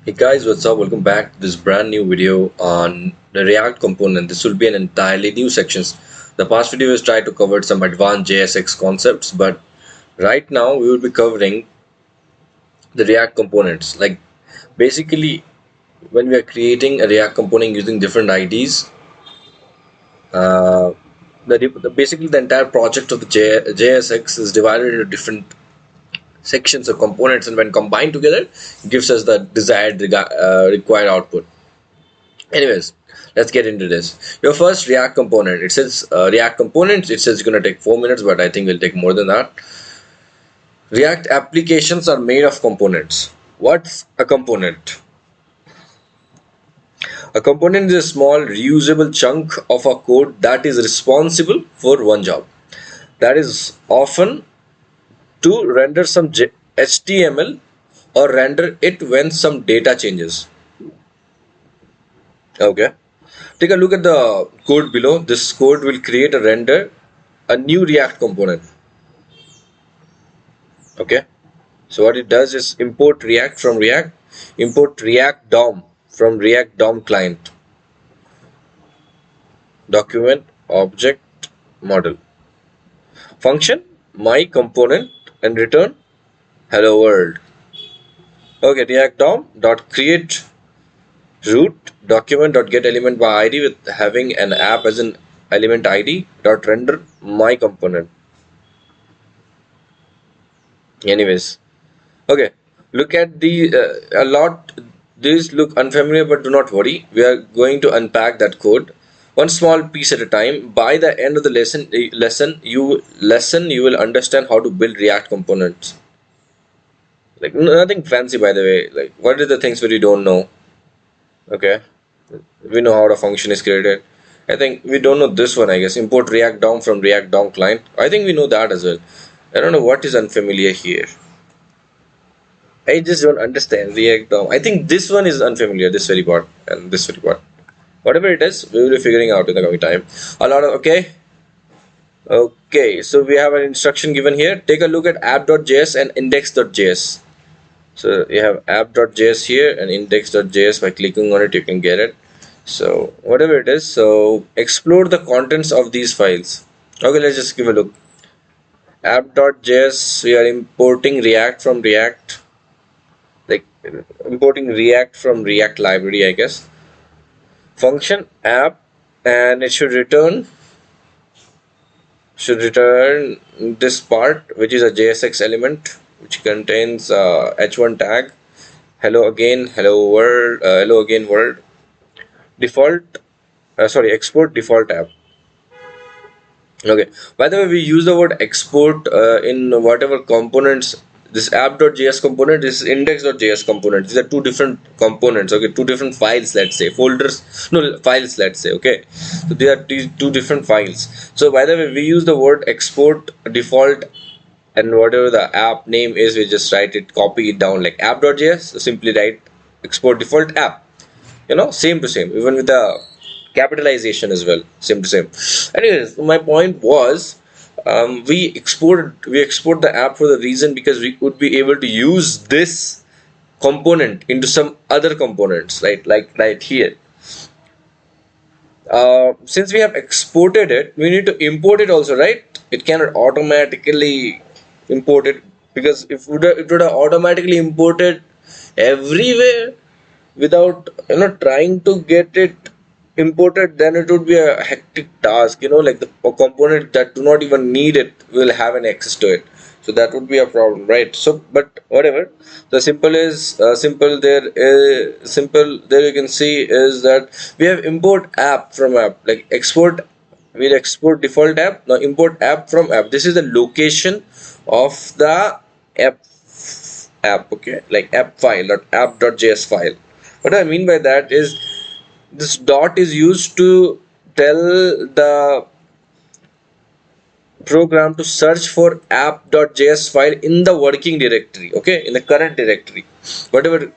Hey guys, what's up? Welcome back to this brand new video on the React component. This will be an entirely new sections. The past video was tried to cover some advanced JSX concepts, but right now we will be covering the React components. Like basically, when we are creating a React component using different IDs, uh, basically the entire project of the JSX is divided into different sections or components, and when combined together, gives us the desired required output. Anyways, let's get into this. Your first React component. It says React components. It says it's going to take 4 minutes, but I think it'll take more than that. React applications are made of components. What's a component? A component is a small reusable chunk of a code that is responsible for one job. That is often to render some HTML or render it when some data changes. Okay. Take a look at the code below. This code will create a render, a new React component. Okay. So what it does is import React from React, import React DOM from React DOM client, document object model, function my component, and return hello world. Okay, React DOM dot create root document dot get element by ID with having an app as an element ID dot render my component. Anyways, okay, look at the a lot. These look unfamiliar, but do not worry. We are going to unpack that code one small piece at a time. By the end of the lesson you will understand how to build React components. Like nothing fancy, by the way. Like what are the things that you don't know? Okay, we know how the function is created. I think we don't know this one. I guess import React DOM from React DOM client. I think we know that as well. I don't know what is unfamiliar here. I just don't understand React DOM. I think this one is unfamiliar, this very part and this very part. Whatever it is, we will be figuring out in the coming time. A lot of okay. Okay, so we have an instruction given here. Take a look at app.js and index.js. So you have app.js here and index.js. By clicking on it, you can get it. So whatever it is, so explore the contents of these files. Okay, let's just give a look. App.js, we are importing React from React, like importing React from React library, I guess. Function app, and it should return this part, which is a JSX element which contains h1 tag, hello again, hello again world, default sorry, export default app. Okay, by the way, we use the word export in whatever components. This app.js component, this index.js component, these are two different components. Okay, two different files, let's say folders, no, files, let's say. Okay, so they are two different files. So by the way, we use the word export default, and whatever the app name is, we just write it, copy it down like app.js, so simply write export default app. Same to same, even with the capitalization as well, same to same. Anyways, my point was, we export the app for the reason because we would be able to use this component into some other components, right? Like right here. Since we have exported it, we need to import it also, right? It cannot automatically import it, because if it would have automatically imported everywhere without trying to get it imported, then it would be a hectic task. Like the component that do not even need it will have an access to it, so that would be a problem, right? So but whatever, the simple there you can see is that we have import app from app, like export, we'll export default app. Now import app from app. This is the location of the app. Okay, like app file, dot app.js file. What I mean by that is this dot is used to tell the program to search for app.js file in the working directory. Okay, in the current directory, whatever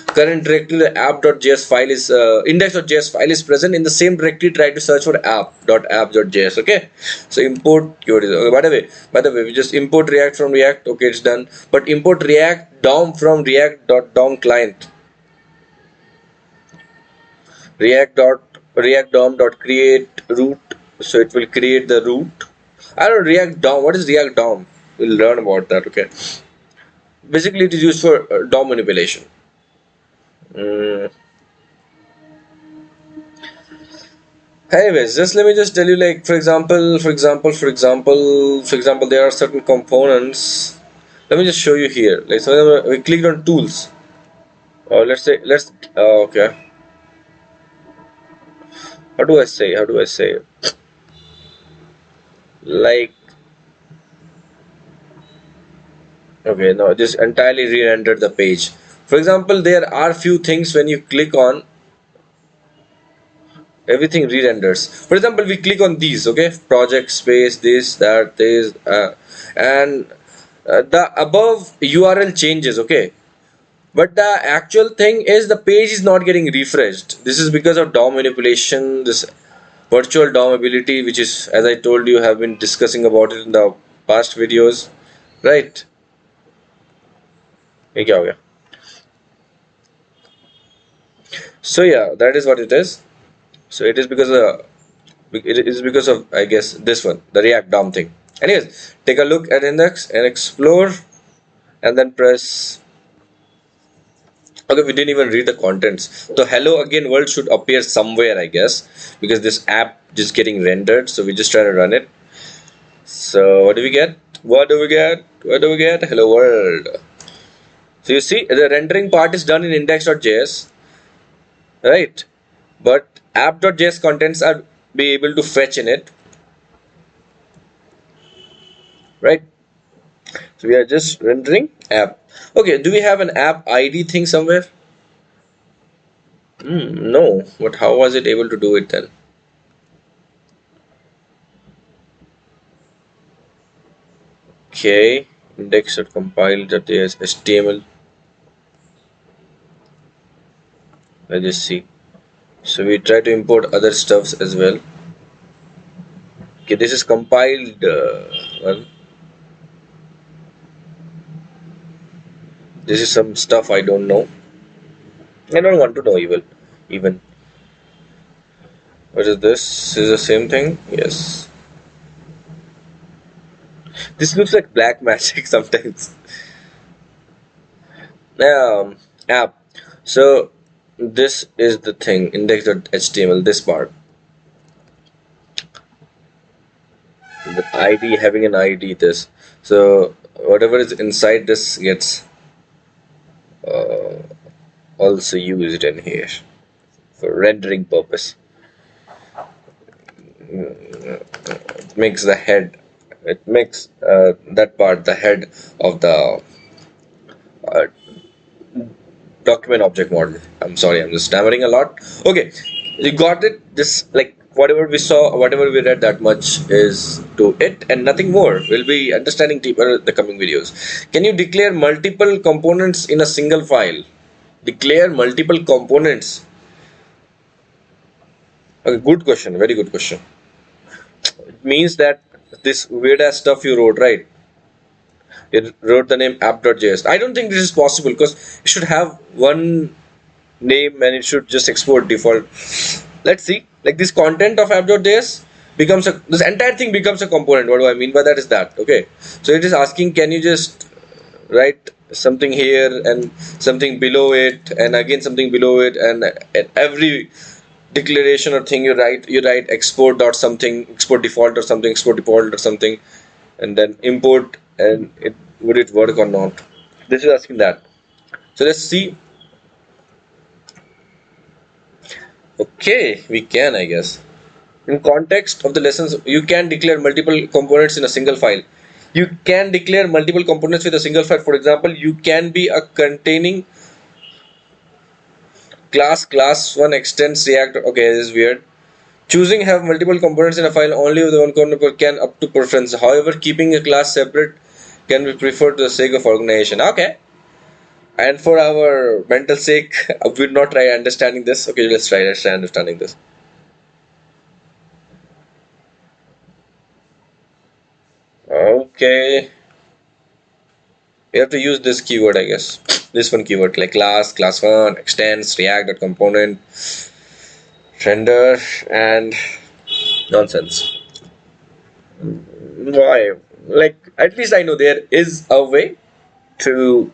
current directory the app.js file is, index.js file is present, in the same directory try to search for app.app.js. Okay, so import code is okay. By the way, we just import React from React. Okay, it's done. But import React DOM from React.DOM client. React DOM dot create root, so it will create the root. I don't know React DOM. What is React DOM? We'll learn about that. Okay. Basically, it is used for DOM manipulation. Mm. Anyways, just let me just tell you, like, for example, there are certain components. Let me just show you here. Like, so we clicked on tools. Let's say, okay. How do I say? How do I say? Like, okay, no, just entirely re-rendered the page. For example, there are few things when you click on, everything re-renders. For example, we click on these, okay, project space, this, that, this, and the above URL changes, okay, but the actual thing is the page is not getting refreshed. This is because of DOM manipulation, this virtual DOM ability, which is, as I told you, have been discussing about it in the past videos, right? ये क्या हो गया? So yeah, that is what it is. So it is because of, I guess, this one, the React DOM thing. Anyways, take a look at index and explore, and then press. Okay, we didn't even read the contents. So hello again world should appear somewhere, I guess, because this app is getting rendered. So we just try to run it. So what do we get? What do we get? What do we get? Hello world. So you see, the rendering part is done in index.js, right? But app.js contents are be able to fetch in it, right? So we are just rendering app. Okay, do we have an app ID thing somewhere? No, but how was it able to do it then? Okay, index.compile.js HTML. Let's just see. So we try to import other stuffs as well. Okay, this is compiled one. This is some stuff I don't know. I don't want to know even. What is this? Is the same thing? Yes. This looks like black magic sometimes. App. So this is the thing, index.html, this part. The ID, having an ID, this. So whatever is inside this gets uh, also used in here for rendering purpose. It makes the head, it makes that part the head of the uh, document object model. I'm sorry, I'm just stammering a lot. Okay, you got it. This, like, whatever we saw, whatever we read, that much is to it and nothing more. We'll be understanding deeper in the coming videos. Can you declare multiple components in a single file? Declare multiple components. Okay, good question, very good question. It means that this weird ass stuff you wrote, right? You wrote the name app.js. I don't think this is possible because it should have one name and it should just export default. Let's see. Like, this content of app.js becomes a, this entire thing becomes a component. What do I mean by that is that, okay. So it is asking, can you just write something here and something below it and again something below it, and at every declaration or thing you write export dot something, export default or something, export default or something, and then import, and it would it work or not. This is asking that. So let's see. Okay, we can, I guess. In context of the lessons, you can declare multiple components in a single file. You can declare multiple components with a single file. For example, you can be a containing class 1 extends React. Okay, this is weird. Choosing have multiple components in a file only with one component can up to preference. However, keeping a class separate can be preferred to the sake of organization. Okay. And for our mental sake, we'll not try understanding this. Okay, let's try understanding this. Okay. We have to use this keyword, I guess. This one keyword, like class 1, extends, react, component. Render and nonsense. Why? Like, at least I know there is a way to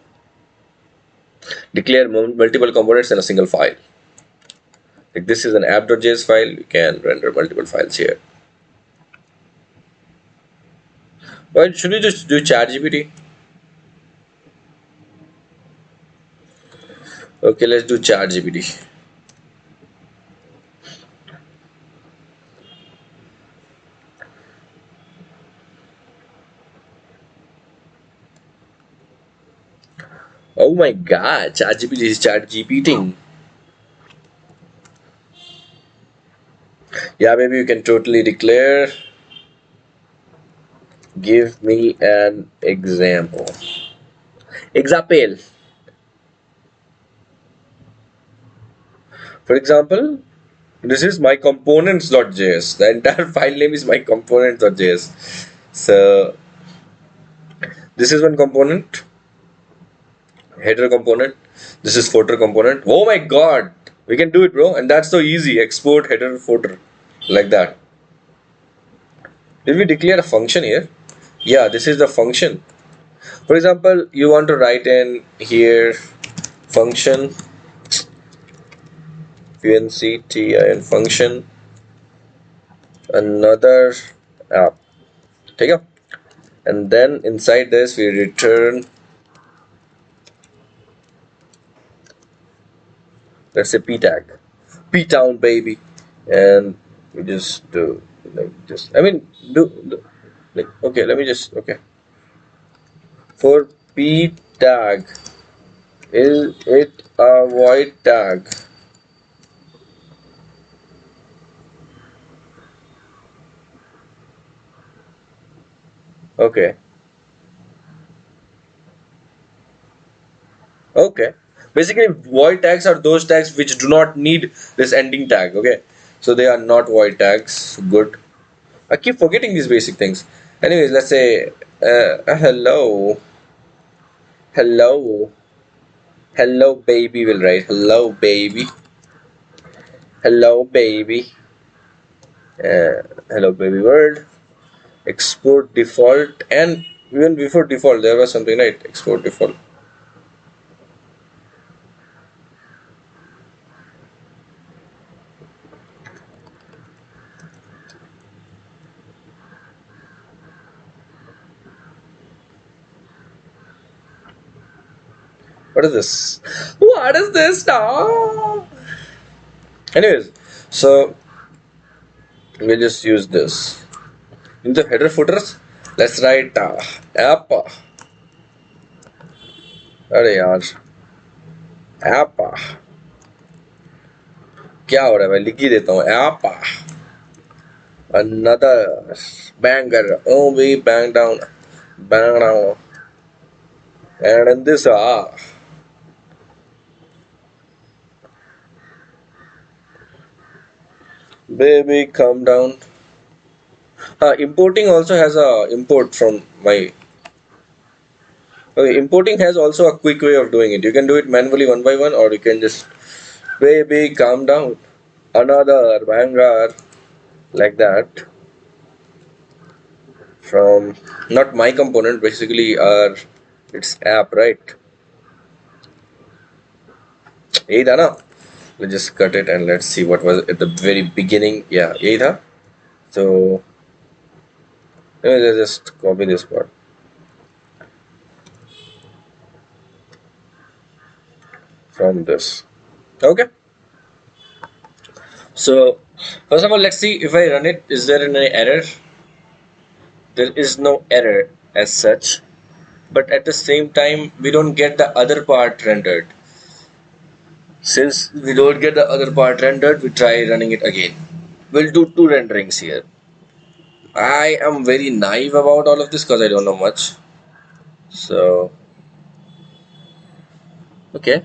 declare multiple components in a single file. Like, this is an app.js file, you can render multiple files here. Why should we just do ChatGPT? Okay, let's do ChatGPT. Oh my god, ChatGPT is ChatGPT. Yeah, maybe you can totally declare. Give me an example. Example. For example, this is my components.js. The entire file name is my components.js. So this is one component, header component. This is footer component. Oh my god, we can do it, bro. And that's so easy. Export header footer like that. Did we declare a function here? Yeah, this is the function. For example, you want to write in here function functin function another app. Take up. And then inside this we return, let's say p tag, p town baby, and we just do like this. I mean, do like, okay. Let me just, okay. For p tag, is it a void tag? Okay, okay. Basically, void tags are those tags which do not need this ending tag. Okay, so they are not void tags. Good. I keep forgetting these basic things. Anyways, let's say hello, hello, hello, baby. Will write hello, baby, hello, baby, hello, baby world. Export default, and even before default, there was something, right? Export default. What is this? What is this now? Anyways, so we'll just use this in the header footers. Let's write app. अरे यार app क्या हो रहा है, मैं लिख ही देता हूँ app another banger, oh we bang down, and in this baby calm down. Importing also has a import from my, okay, importing has also a quick way of doing it. You can do it manually one by one, or you can just baby calm down, another banger, like that, from not my component, basically our its app, right? यही था ना. Let's just cut it and let's see what was at the very beginning. Yeah, यही था. So let's just copy this part from this. Okay. So first of all, let's see if I run it. Is there any error? There is no error as such, but at the same time, we don't get the other part rendered. Since we don't get the other part rendered, we try running it again. We'll do two renderings here. I am very naive about all of this because I don't know much. So, okay.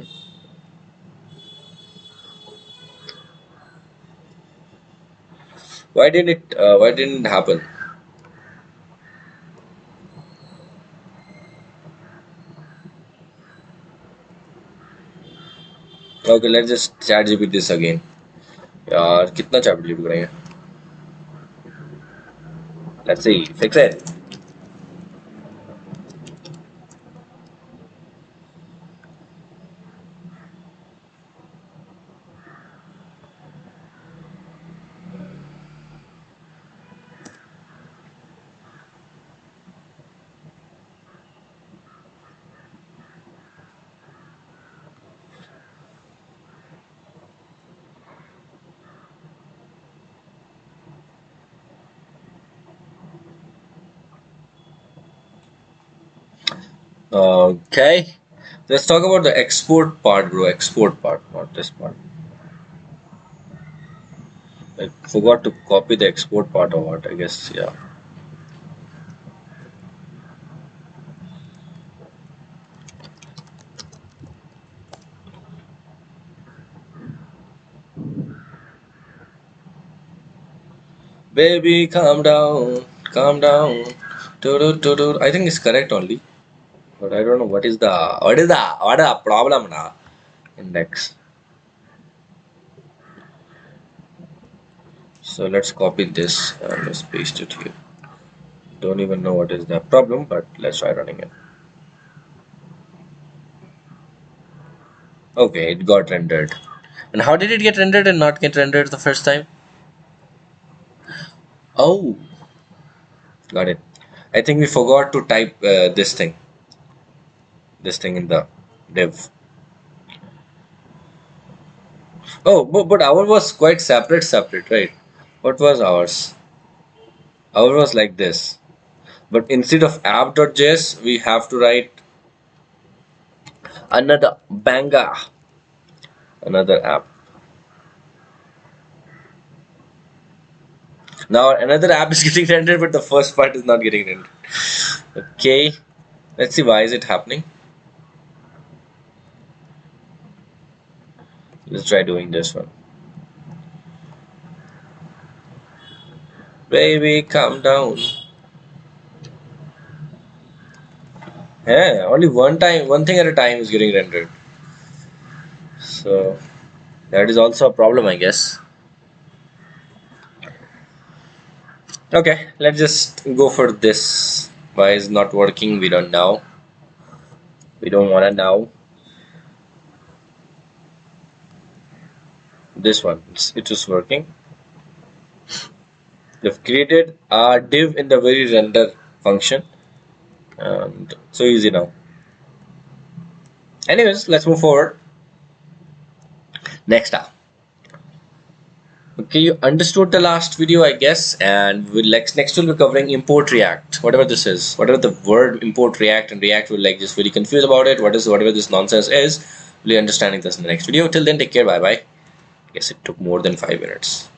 Why didn't it happen? Okay, let's just chat GPT this again. यार कितना chapter delete करेंगे? Let's see. Fix it. Okay. Let's talk about the export part, bro. Export part, not this part. I forgot to copy the export part of what, I guess. Yeah. Baby, calm down. Calm down. Do. I think it's correct only. But I don't know what is the problem now? Index. So let's copy this and let's paste it here. Don't even know what is the problem, but let's try running it. Okay, it got rendered. And how did it get rendered and not get rendered the first time? Oh, got it. I think we forgot to type this thing in the div. Oh, but ours was quite separate, right? What was ours? Ours was like this. But instead of app.js, we have to write another banga, another app. Now another app is getting rendered, but the first part is not getting rendered. Okay, let's see why is it happening. Let's try doing this one. Baby, calm down. Yeah, only one thing at a time is getting rendered. So that is also a problem, I guess. Okay, let's just go for this. Why is not working? We don't know. We don't wanna know. This one, it is working. They've created a div in the very render function, and so easy now. Anyways, let's move forward. Next up. Okay, you understood the last video, I guess, and next we'll be covering import React, whatever this is, whatever the word import React and React will like just really confused about it. Whatever this nonsense is, we'll be understanding this in the next video. Till then, take care. Bye bye. Guess it took more than 5 minutes.